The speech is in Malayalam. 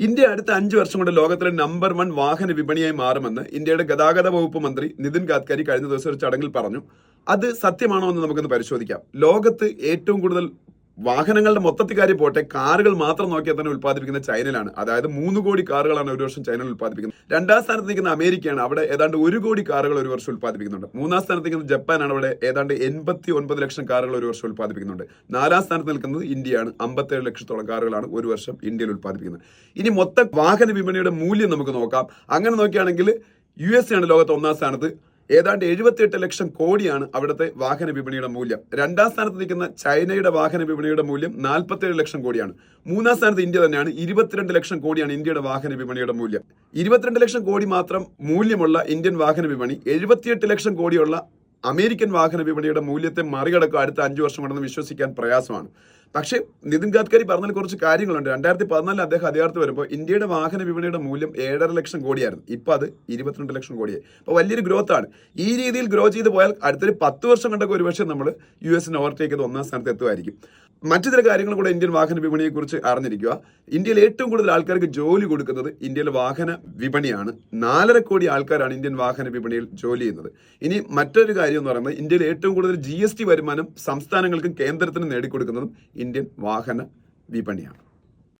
ഇന്ത്യ അടുത്ത 5 വർഷം കൊണ്ട് ലോകത്തിലെ നമ്പർ 1 വാഹന വിപണിയായി മാറുമെന്ന് ഇന്ത്യയുടെ ഗതാഗത വകുപ്പ് മന്ത്രി നിതിൻ ഗഡ്കരി കഴിഞ്ഞ ദിവസം ഒരു ചടങ്ങിൽ പറഞ്ഞു. അത് സത്യമാണോ എന്ന് നമുക്കൊന്ന് പരിശോധിക്കാം. ലോകത്ത് ഏറ്റവും കൂടുതൽ വാഹനങ്ങളുടെ മൊത്തത്തിൽ കാര്യം പോട്ടെ, കാറുകൾ മാത്രം നോക്കിയാൽ തന്നെ ഉത്പാദിപ്പിക്കുന്ന ചൈനയിലാണ്. അതായത് 3 കോടി കാറുകളാണ് ഒരു വർഷം ചൈനയിൽ ഉത്പാദിപ്പിക്കുന്നത്. 2ാം സ്ഥാനത്ത് നിൽക്കുന്ന അമേരിക്കയാണ്, അവിടെ ഏതാണ്ട് 1 കോടി കാറുകൾ ഒരു വർഷം ഉത്പാദിപ്പിക്കുന്നുണ്ട്. 3ാം സ്ഥാനത്ത് നിൽക്കുന്നത് ജപ്പാനാണ്, അവിടെ ഏതാണ്ട് 89 ലക്ഷം കാറുകൾ ഒരു വർഷം ഉത്പാദിപ്പിക്കുന്നുണ്ട്. 4ാം സ്ഥാനത്ത് നിൽക്കുന്നത് ഇന്ത്യയാണ്, 57 ലക്ഷത്തോളം കാറുകളാണ് ഒരു വർഷം ഇന്ത്യയിൽ ഉത്പാദിപ്പിക്കുന്നത്. ഇനി മൊത്തം വാഹന വിപണിയുടെ മൂല്യം നമുക്ക് നോക്കാം. അങ്ങനെ നോക്കുകയാണെങ്കിൽ USA ആണ് ലോകത്ത് 1ാം സ്ഥാനത്ത്. ഏതാണ്ട് 78 ലക്ഷം കോടിയാണ് അവിടുത്തെ വാഹന വിപണിയുടെ മൂല്യം. 2ാം സ്ഥാനത്ത് നിൽക്കുന്ന ചൈനയുടെ വാഹന വിപണിയുടെ മൂല്യം 47 ലക്ഷം കോടിയാണ്. 3ാം സ്ഥാനത്ത് ഇന്ത്യ തന്നെയാണ്, 22 ലക്ഷം കോടിയാണ് ഇന്ത്യയുടെ വാഹന വിപണിയുടെ മൂല്യം. 22 ലക്ഷം കോടി മാത്രം മൂല്യമുള്ള ഇന്ത്യൻ വാഹന വിപണി 78 ലക്ഷം കോടിയുള്ള അമേരിക്കൻ വാഹന വിപണിയുടെ മൂല്യത്തെ മറികടക്കുക അടുത്ത 5 വർഷം കൊണ്ടെന്ന് വിശ്വസിക്കാൻ പ്രയാസമാണ്. പക്ഷേ നിതിൻ ഗഡ്കരി പറഞ്ഞതിൽ കുറച്ച് കാര്യങ്ങളുണ്ട്. 2014 അദ്ദേഹം അധികാരത്തിൽ വരുമ്പോൾ ഇന്ത്യയുടെ വാഹന വിപണിയുടെ മൂല്യം 7.5 ലക്ഷം കോടിയായിരുന്നു. ഇപ്പം അത് 22 ലക്ഷം കോടിയായി. അപ്പോൾ വലിയൊരു ഗ്രോത്ത് ആണ്. ഈ രീതിയിൽ ഗ്രോ ചെയ്ത് പോയാൽ അടുത്തൊരു 10 വർഷം കൊണ്ടൊക്കെ ഒരുപക്ഷെ നമ്മൾ US ഓവർടേക്ക് ചെയ്ത് 1ാം സ്ഥാനത്ത് എത്തുമായിരിക്കും. മറ്റു ചില കാര്യങ്ങൾ കൂടെ ഇന്ത്യൻ വാഹന വിപണിയെക്കുറിച്ച് അറിഞ്ഞിരിക്കുക. ഇന്ത്യയിൽ ഏറ്റവും കൂടുതൽ ആൾക്കാർക്ക് ജോലി കൊടുക്കുന്നത് ഇന്ത്യയിലെ വാഹന വിപണിയാണ്. 4.5 കോടി ആൾക്കാരാണ് ഇന്ത്യൻ വാഹന വിപണിയിൽ ജോലി ചെയ്യുന്നത്. ഇനി മറ്റൊരു കാര്യം എന്ന് പറയുന്നത്, ഇന്ത്യയിൽ ഏറ്റവും കൂടുതൽ GST വരുമാനം സംസ്ഥാനങ്ങൾക്കും കേന്ദ്രത്തിനും നേടിക്കൊടുക്കുന്നതും ഇന്ത്യൻ വാഹന വിപണിയാണ്.